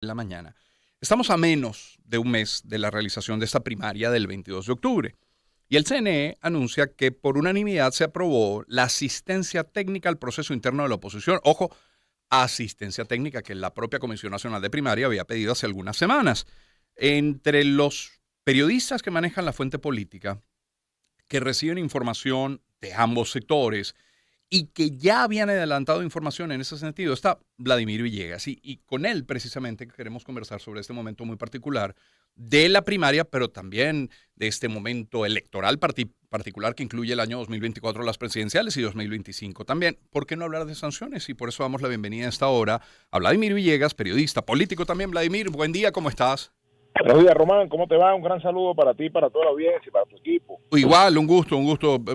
la mañana. Estamos a menos de un mes de la realización de esta primaria del 22 de octubre. Y el CNE anuncia que por unanimidad se aprobó la asistencia técnica al proceso interno de la oposición. Ojo, asistencia técnica que la propia Comisión Nacional de Primaria había pedido hace algunas semanas. Entre los periodistas que manejan la fuente política, que reciben información de ambos sectores y que ya habían adelantado información en ese sentido, está Vladimir Villegas. Y con él precisamente queremos conversar sobre este momento muy particular de la primaria, pero también de este momento electoral particular que incluye el año 2024, las presidenciales, y 2025 también. ¿Por qué no hablar de sanciones? Y por eso damos la bienvenida a esta hora a Vladimir Villegas, periodista, político también. Vladimir, buen día, ¿cómo estás? Buenos días, Román, ¿cómo te va? Un gran saludo para ti, para toda la audiencia y para tu equipo. Igual, un gusto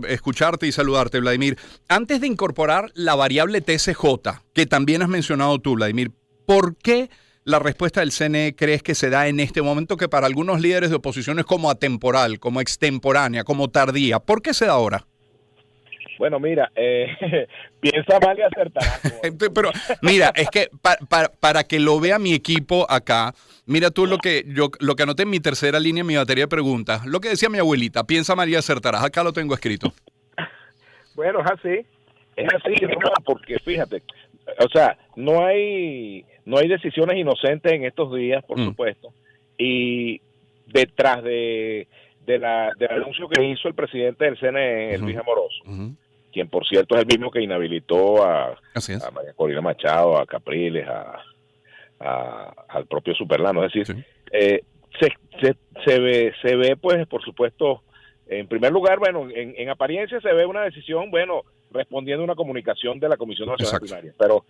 escucharte y saludarte, Vladimir. Antes de incorporar la variable TCJ, que también has mencionado tú, Vladimir, ¿por qué la respuesta del CNE crees que se da en este momento que para algunos líderes de oposición es como atemporal, como extemporánea, como tardía? ¿Por qué se da ahora? Bueno, mira, piensa mal y acertarás. Pero mira, es que para que lo vea mi equipo acá, mira tú lo que anoté en mi tercera línea en mi batería de preguntas, lo que decía mi abuelita, piensa mal y acertarás, acá lo tengo escrito. Bueno, es así, Román, porque fíjate, o sea, no hay decisiones inocentes en estos días, por supuesto, y detrás del anuncio que hizo el presidente del CNE, Luis Amoroso, quien por cierto es el mismo que inhabilitó a María Corina Machado, a Capriles, al propio Superlano. Es decir, se ve, pues, por supuesto, en primer lugar, bueno, en apariencia se ve una decisión, bueno, respondiendo a una comunicación de la Comisión Nacional de Primaria, pero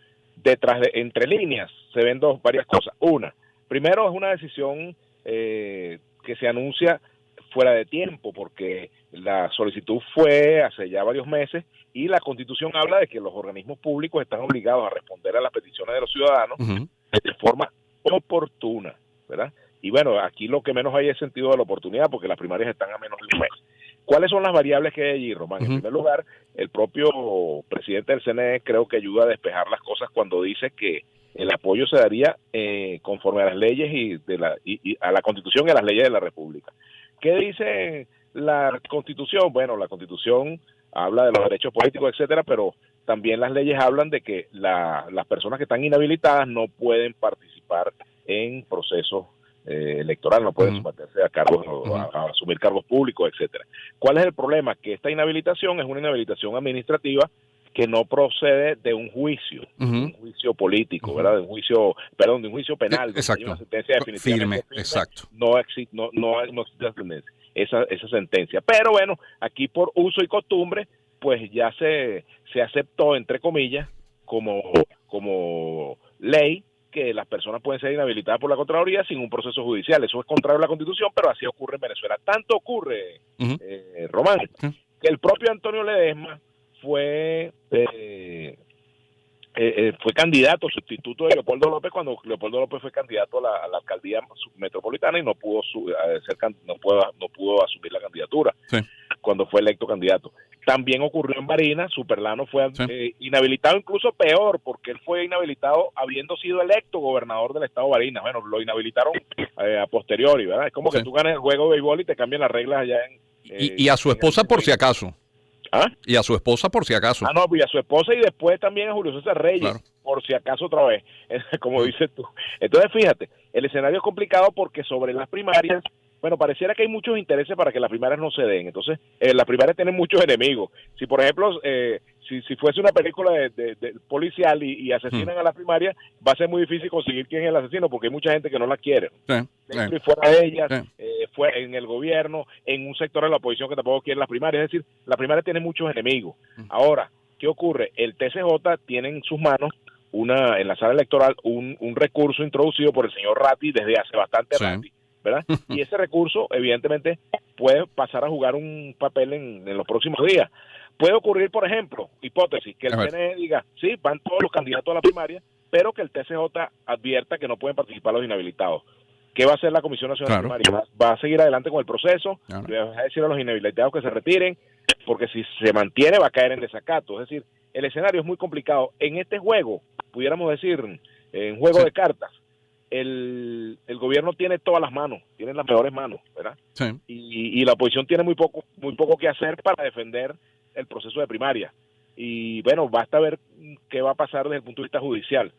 entre líneas, se ven varias cosas. Una, primero es una decisión que se anuncia fuera de tiempo, porque la solicitud fue hace ya varios meses y la Constitución habla de que los organismos públicos están obligados a responder a las peticiones de los ciudadanos de forma oportuna, ¿verdad? Y bueno, aquí lo que menos hay es sentido de la oportunidad, porque las primarias están a menos de un mes. ¿Cuáles son las variables que hay allí, Román? En primer lugar, el propio presidente del CNE creo que ayuda a despejar las cosas cuando dice que el apoyo se daría conforme a las leyes y a la Constitución y a las leyes de la República. ¿Qué dice la Constitución? Bueno, la Constitución habla de los derechos políticos, etcétera, pero también las leyes hablan de que las personas que están inhabilitadas no pueden participar en procesos electorales, no pueden someterse a cargos, a asumir cargos públicos, etcétera. ¿Cuál es el problema? Que esta inhabilitación es una inhabilitación administrativa que no procede de un juicio político, ¿verdad? De un juicio penal, exacto. Hay una sentencia definitivamente firme, exacto. No existe esa sentencia. Pero bueno, aquí por uso y costumbre, pues ya se aceptó, entre comillas, como ley, que las personas pueden ser inhabilitadas por la Contraloría sin un proceso judicial. Eso es contrario a la Constitución, pero así ocurre en Venezuela. Tanto ocurre, Román, que el propio Antonio Ledesma fue candidato, sustituto de Leopoldo López, cuando Leopoldo López fue candidato a la alcaldía metropolitana y no pudo asumir la candidatura cuando fue electo candidato. También ocurrió en Barinas. Superlano fue inhabilitado, incluso peor, porque él fue inhabilitado habiendo sido electo gobernador del estado de Barinas. Bueno, lo inhabilitaron a posteriori, ¿verdad? Es como que tú ganes el juego de béisbol y te cambian las reglas allá y a su esposa por si acaso. ¿Ah? Y a su esposa por si acaso. No, y a su esposa y después también a Julio César Reyes, por si acaso otra vez, como dices tú. Entonces, fíjate, el escenario es complicado porque sobre las primarias, bueno, pareciera que hay muchos intereses para que las primarias no se den. Entonces, las primarias tienen muchos enemigos. Si, por ejemplo, si fuese una película de policial y asesinan a las primarias, va a ser muy difícil conseguir quién es el asesino, porque hay mucha gente que no la quiere. Dentro y fuera de ellas, fue en el gobierno, en un sector de la oposición que tampoco quiere las primarias. Es decir, la primaria tiene muchos enemigos. Ahora, ¿qué ocurre? El TCJ tiene en sus manos en la sala electoral un recurso introducido por el señor Ratti desde hace bastante rato, ¿verdad? Y ese recurso, evidentemente, puede pasar a jugar un papel en los próximos días. Puede ocurrir, por ejemplo, hipótesis, que el CNE diga, sí, van todos los candidatos a la primaria, pero que el TCJ advierta que no pueden participar los inhabilitados. ¿Qué va a hacer la Comisión Nacional de Primaria? ¿Va a seguir adelante con el proceso? ¿Le va a decir a los inhabilitados que se retiren? Porque si se mantiene va a caer en desacato. Es decir, el escenario es muy complicado. En este juego, pudiéramos decir, en juego de cartas, el gobierno tiene todas las manos, tiene las mejores manos, ¿verdad? Sí. Y la oposición tiene muy poco que hacer para defender el proceso de primaria. Y bueno, basta ver qué va a pasar desde el punto de vista judicial.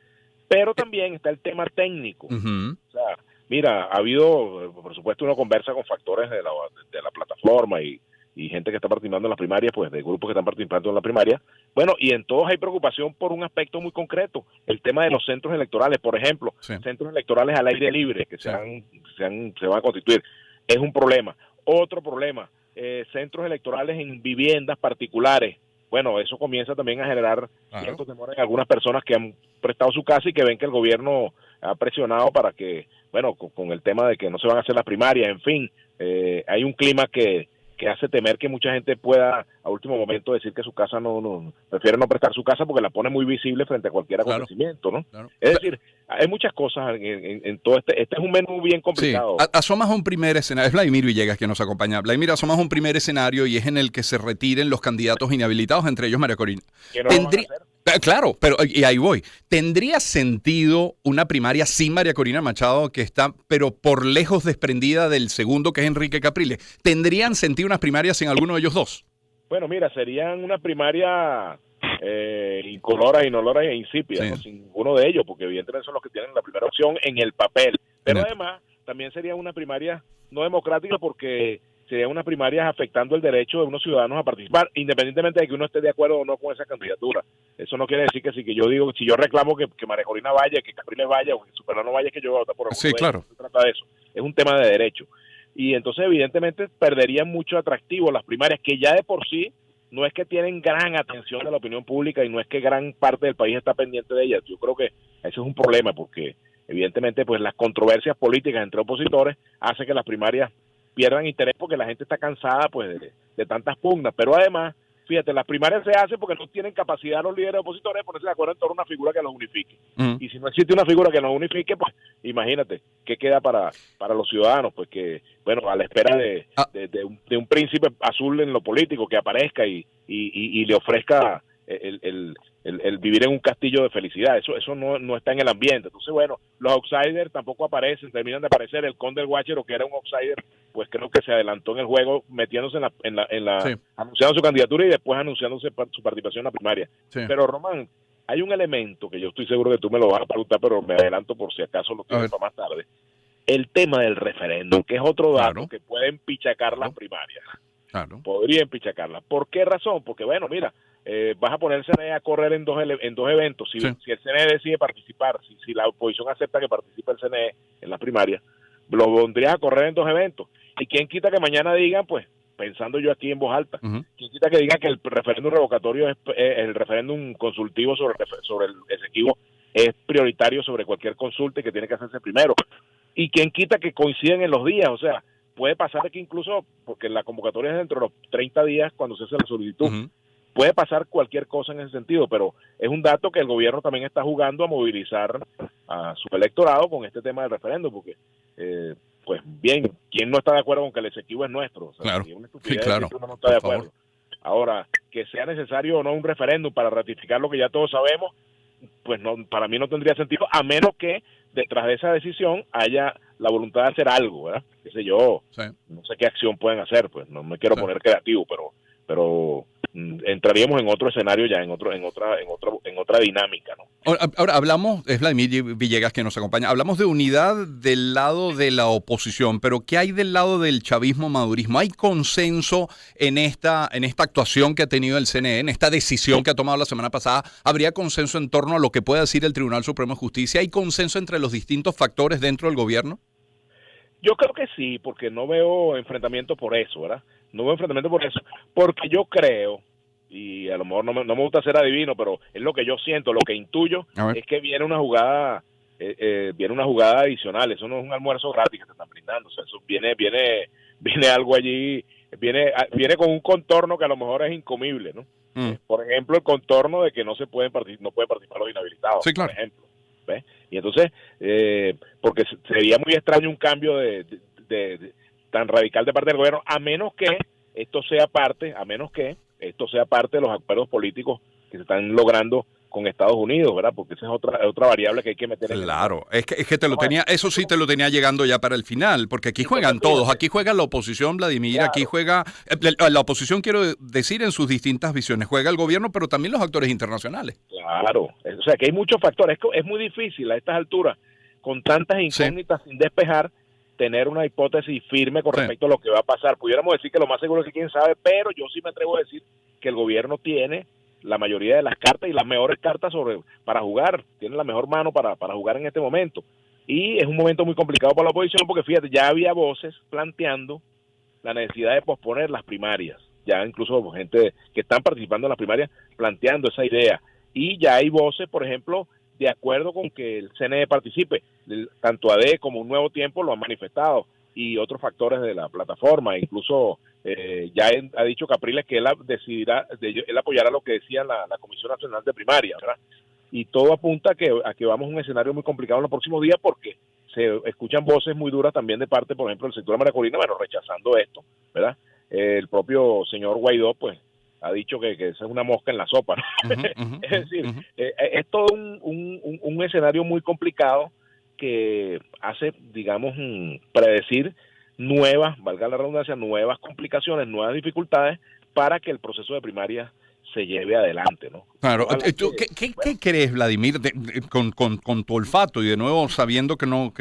Pero también está el tema técnico. Uh-huh. O sea, mira, ha habido, por supuesto, uno conversa con factores de la plataforma y gente que está participando en las primarias, pues de grupos que están participando en la primaria. Bueno, y en todos hay preocupación por un aspecto muy concreto, el tema de los centros electorales, por ejemplo, centros electorales al aire libre que se van a constituir, es un problema. Otro problema, centros electorales en viviendas particulares. Bueno, eso comienza también a generar ciertos temores en algunas personas que han prestado su casa y que ven que el gobierno ha presionado para que, bueno, con el tema de que no se van a hacer las primarias, en fin, hay un clima que hace temer que mucha gente pueda a último momento decir que su casa prefiere no prestar su casa porque la pone muy visible frente a cualquier acontecimiento, ¿no? Claro. Es decir, hay muchas cosas en todo este es un menú bien complicado. Sí. Asomas a un primer escenario, es Vladimir Villegas quien nos acompaña. Vladimir, asomas a un primer escenario y es en el que se retiren los candidatos inhabilitados, entre ellos María Corina. ¿Qué no lo van a hacer? Claro, pero y ahí voy. ¿Tendría sentido una primaria sin María Corina Machado, que está, pero por lejos desprendida del segundo, que es Enrique Capriles? ¿Tendrían sentido unas primarias sin alguno de ellos dos? Bueno, mira, serían una primaria incoloras, inoloras e insípidas, ¿no? Sin ninguno de ellos, porque evidentemente son los que tienen la primera opción en el papel. Pero además, también sería una primaria no democrática porque serían unas primarias afectando el derecho de unos ciudadanos a participar, independientemente de que uno esté de acuerdo o no con esa candidatura. Eso no quiere decir que si yo digo, si yo reclamo que María Corina vaya, que Capriles vaya, o que Superlano vaya, que yo voy a votar por alguno. Sí, claro. No se trata de eso. Es un tema de derecho. Y entonces, evidentemente, perderían mucho atractivo las primarias, que ya de por sí no es que tienen gran atención de la opinión pública y no es que gran parte del país está pendiente de ellas. Yo creo que ese es un problema porque, evidentemente, pues las controversias políticas entre opositores hacen que las primarias pierdan interés porque la gente está cansada pues de tantas pugnas, pero además, fíjate, las primarias se hacen porque no tienen capacidad los líderes opositores de ponerse de acuerdo en torno a una figura que los unifique. Y si no existe una figura que los unifique, pues imagínate, ¿qué queda para los ciudadanos? Pues que, bueno, a la espera de un príncipe azul en lo político que aparezca y le ofrezca el vivir en un castillo de felicidad. Eso no está en el ambiente. Entonces, bueno, los outsiders tampoco aparecen, terminan de aparecer. El conde del Guácharo, que era un outsider, pues creo que se adelantó en el juego metiéndose anunciando su candidatura y después anunciándose su participación en la primaria. Sí. Pero, Román, hay un elemento que yo estoy seguro que tú me lo vas a preguntar, pero me adelanto por si acaso lo tienes para más tarde. El tema del referéndum, que es otro dato que puede empichacar las primarias. Claro. Podría empichacarlas. ¿Por qué razón? Porque, bueno, mira, vas a poner el CNE a correr en dos eventos. Si el CNE decide participar, si la oposición acepta que participe el CNE en la primaria, lo pondrías a correr en dos eventos. ¿Y quién quita que mañana digan, pues, pensando yo aquí en voz alta, quién quita que digan que el referéndum revocatorio es el referéndum consultivo sobre el Esequibo es prioritario sobre cualquier consulta y que tiene que hacerse primero? ¿Y quién quita que coinciden en los días? O sea, puede pasar que incluso, porque la convocatoria es dentro de los 30 días cuando se hace la solicitud, puede pasar cualquier cosa en ese sentido, pero es un dato que el gobierno también está jugando a movilizar a su electorado con este tema del referéndum, porque, pues bien, ¿quién no está de acuerdo con que el Esequibo es nuestro? O sea, claro, es una estupidez que uno no está de acuerdo. Ahora, que sea necesario o no un referéndum para ratificar lo que ya todos sabemos, pues no, para mí no tendría sentido, a menos que detrás de esa decisión haya la voluntad de hacer algo, ¿verdad? Qué sé yo, no sé qué acción pueden hacer, pues no me quiero poner creativo, pero entraríamos en otro escenario ya, en otra dinámica, ¿no? Ahora hablamos, es Vladimir Villegas que nos acompaña, hablamos de unidad del lado de la oposición, pero ¿qué hay del lado del chavismo-madurismo? ¿Hay consenso en esta actuación que ha tenido el CNE, en esta decisión que ha tomado la semana pasada? ¿Habría consenso en torno a lo que puede decir el Tribunal Supremo de Justicia? ¿Hay consenso entre los distintos factores dentro del gobierno? Yo creo que sí, porque no veo enfrentamiento por eso, ¿verdad? No veo enfrentamiento por eso, porque yo creo, y a lo mejor no me gusta ser adivino, pero es lo que yo siento, lo que intuyo es que viene una jugada adicional. Eso no es un almuerzo gratis que te están brindando, o sea, eso viene algo allí, viene con un contorno que a lo mejor es incomible, ¿no? Por ejemplo, el contorno de que no pueden participar los inhabilitados, sí, claro. Por ejemplo. ¿Ves? Y entonces, porque sería muy extraño un cambio de tan radical de parte del gobierno, a menos que esto sea parte de los acuerdos políticos que se están logrando con Estados Unidos, ¿verdad? Porque esa es otra variable que hay que meter en Claro, es que te lo tenía, eso sí te lo tenía llegando ya para el final, porque aquí juegan todos, aquí juega la oposición, Vladimir, claro. aquí juega, la oposición quiero decir en sus distintas visiones, juega el gobierno, pero también los actores internacionales. Claro, o sea que hay muchos factores, es muy difícil a estas alturas, con tantas incógnitas sin despejar, tener una hipótesis firme con respecto a lo que va a pasar. Pudiéramos decir que lo más seguro es que quién sabe, pero yo sí me atrevo a decir que el gobierno tiene la mayoría de las cartas y las mejores cartas para jugar, tiene la mejor mano para jugar en este momento. Y es un momento muy complicado para la oposición porque fíjate, ya había voces planteando la necesidad de posponer las primarias, ya incluso gente que están participando en las primarias planteando esa idea. Y ya hay voces, por ejemplo, de acuerdo con que el CNE participe, tanto AD como Un Nuevo Tiempo lo han manifestado, y otros factores de la plataforma, incluso ya ha dicho Capriles que él decidirá, él apoyará lo que decía la Comisión Nacional de Primaria, ¿verdad? Y todo apunta a que vamos a un escenario muy complicado en los próximos días porque se escuchan voces muy duras también de parte, por ejemplo, del sector de María Corina, bueno, rechazando esto, ¿verdad? El propio señor Guaidó, pues, ha dicho que esa es una mosca en la sopa, ¿no? Es decir, es todo un escenario muy complicado que hace, digamos, predecir nuevas, valga la redundancia, nuevas complicaciones, nuevas dificultades para que el proceso de primaria se lleve adelante, ¿no? Claro. ¿Qué crees, Vladimir, con tu olfato y de nuevo sabiendo que no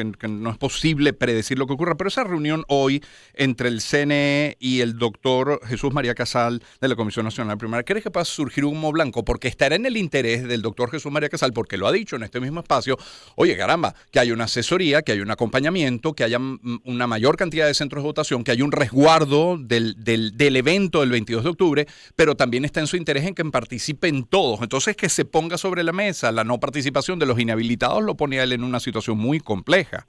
es posible predecir lo que ocurra, pero esa reunión hoy entre el CNE y el doctor Jesús María Casal de la Comisión Nacional Primaria, ¿crees que pueda surgir un humo blanco? Porque estará en el interés del doctor Jesús María Casal, porque lo ha dicho en este mismo espacio, oye, caramba, que haya una asesoría, que haya un acompañamiento, que haya una mayor cantidad de centros de votación, que haya un resguardo del evento del 22 de octubre, pero también está en su interés en que participen todos. Entonces, que se ponga sobre la mesa la no participación de los inhabilitados lo pone a él en una situación muy compleja.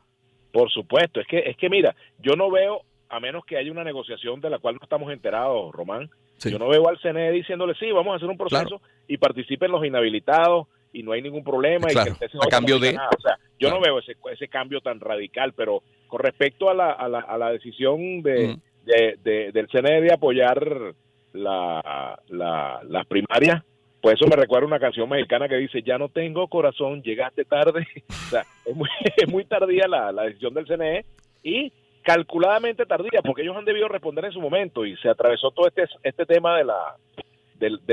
Por supuesto, es que mira, yo no veo, a menos que haya una negociación de la cual no estamos enterados, Román, yo no veo al CNE diciéndole, sí, vamos a hacer un proceso y participen los inhabilitados y no hay ningún problema. Y que el TCJ a cambio de... nada. O sea, yo no veo ese cambio tan radical, pero con respecto a la decisión del CNE de apoyar las primarias, pues eso me recuerda una canción mexicana que dice, ya no tengo corazón, llegaste tarde. O sea, es muy tardía la decisión del CNE y calculadamente tardía, porque ellos han debido responder en su momento y se atravesó todo este tema de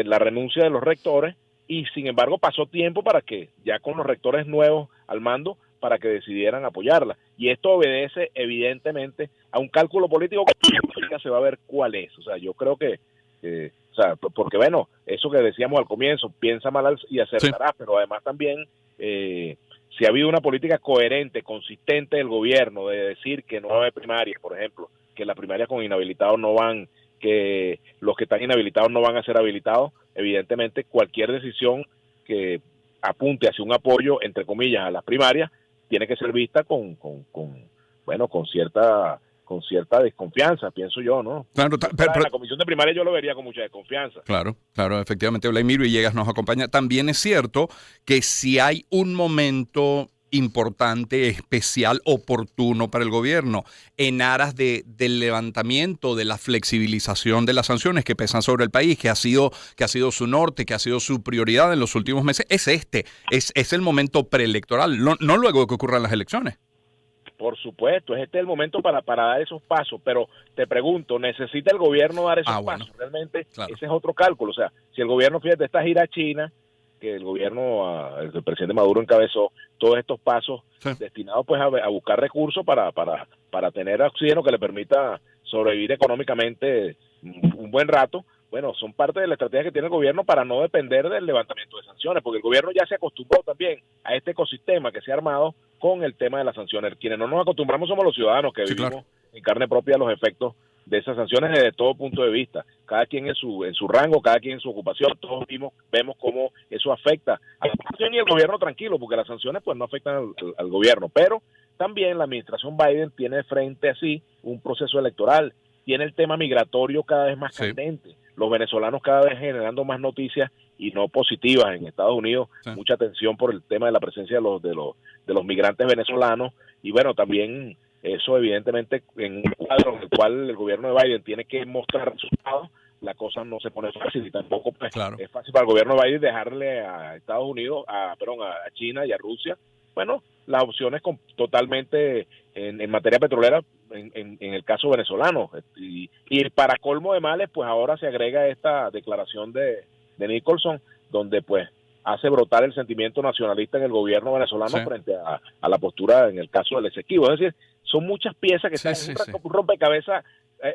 la renuncia de los rectores y sin embargo pasó tiempo para que, ya con los rectores nuevos al mando, para que decidieran apoyarla. Y esto obedece evidentemente a un cálculo político que se va a ver cuál es. O sea, yo creo que o sea, porque bueno, eso que decíamos al comienzo, piensa mal y acertará, pero además también si ha habido una política coherente, consistente del gobierno de decir que no va a haber primarias, por ejemplo, que las primarias con inhabilitados no van, que los que están inhabilitados no van a ser habilitados, evidentemente cualquier decisión que apunte hacia un apoyo, entre comillas, a las primarias, tiene que ser vista con cierta desconfianza, pienso yo, ¿no? Claro, pero la comisión de primaria yo lo vería con mucha desconfianza. Claro, efectivamente, Vladimir Villegas nos acompaña. También es cierto que si hay un momento importante, especial, oportuno para el gobierno, en aras del levantamiento, de la flexibilización de las sanciones que pesan sobre el país, que ha sido su norte, que ha sido su prioridad en los últimos meses, es el momento preelectoral, no luego de que ocurran las elecciones. Por supuesto, es el momento para dar esos pasos, pero te pregunto, ¿necesita el gobierno dar esos pasos? Realmente ese es otro cálculo, o sea, si el gobierno, fíjate, esta gira a China, que el gobierno, el presidente Maduro encabezó todos estos pasos destinados pues a buscar recursos para tener oxígeno que le permita sobrevivir económicamente un buen rato. Bueno, son parte de la estrategia que tiene el gobierno para no depender del levantamiento de sanciones, porque el gobierno ya se acostumbró también a este ecosistema que se ha armado con el tema de las sanciones. Quienes no nos acostumbramos somos los ciudadanos que vivimos en carne propia los efectos de esas sanciones desde todo punto de vista. Cada quien en su rango, cada quien en su ocupación, todos vemos cómo eso afecta a la población y el gobierno tranquilo, porque las sanciones pues no afectan al gobierno, pero también la administración Biden tiene frente a sí un proceso electoral, tiene el tema migratorio cada vez más candente, los venezolanos cada vez generando más noticias y no positivas en Estados Unidos, mucha atención por el tema de la presencia de los migrantes venezolanos, y bueno, también eso evidentemente en un cuadro en el cual el gobierno de Biden tiene que mostrar resultados, la cosa no se pone fácil y tampoco pues, Claro. es fácil para el gobierno de Biden dejarle a Estados Unidos, a China y a Rusia, bueno, las opciones totalmente en materia petrolera en el caso venezolano. Y para colmo de males, pues ahora se agrega esta declaración de Nicholson, donde pues hace brotar el sentimiento nacionalista en el gobierno venezolano frente a la postura en el caso del Esequibo. Es decir, son muchas piezas que están en un rompecabezas.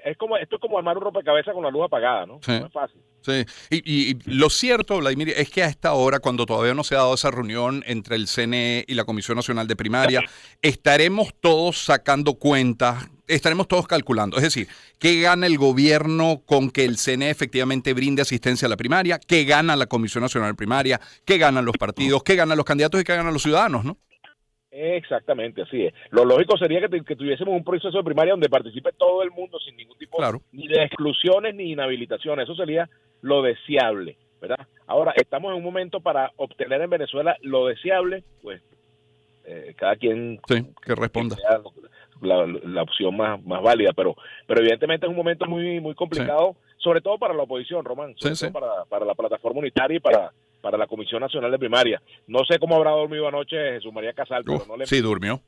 Esto es como armar un rompecabezas con la luz apagada, ¿no? Sí. No es fácil. Sí, y lo cierto, Vladimir, es que a esta hora, cuando todavía no se ha dado esa reunión entre el CNE y la Comisión Nacional de Primaria, estaremos todos sacando cuentas, estaremos todos calculando. Es decir, ¿qué gana el gobierno con que el CNE efectivamente brinde asistencia a la primaria? ¿Qué gana la Comisión Nacional de Primaria? ¿Qué ganan los partidos? ¿Qué ganan los candidatos y qué ganan los ciudadanos, no? Exactamente, así es. Lo lógico sería que tuviésemos un proceso de primaria donde participe todo el mundo sin ningún tipo ni de exclusiones ni inhabilitaciones. Eso sería lo deseable, ¿verdad? Ahora, estamos en un momento para obtener en Venezuela lo deseable, pues cada quien que responda. Que sea la opción más válida, pero evidentemente es un momento muy muy complicado, sobre todo para la oposición, Román, sobre todo para la plataforma unitaria y para la Comisión Nacional de Primaria. No sé cómo habrá dormido anoche Jesús María Casal, pero no le... Sí, durmió.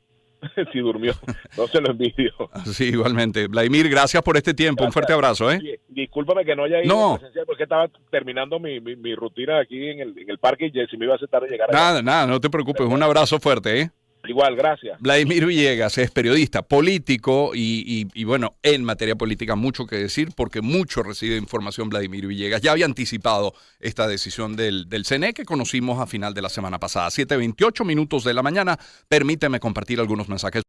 Sí, durmió. No se lo envidio. Sí, igualmente. Vladimir, gracias por este tiempo. Gracias. Un fuerte abrazo, ¿eh? Discúlpame que no haya ido presencial porque estaba terminando mi rutina aquí en el parque y si me iba a aceptar de llegar allá. Nada, no te preocupes. Un abrazo fuerte, ¿eh? Igual, gracias. Vladimir Villegas es periodista, político y bueno, en materia política mucho que decir porque mucho recibe información Vladimir Villegas. Ya había anticipado esta decisión del CNE que conocimos a final de la semana pasada. 7:28 minutos de la mañana. Permíteme compartir algunos mensajes.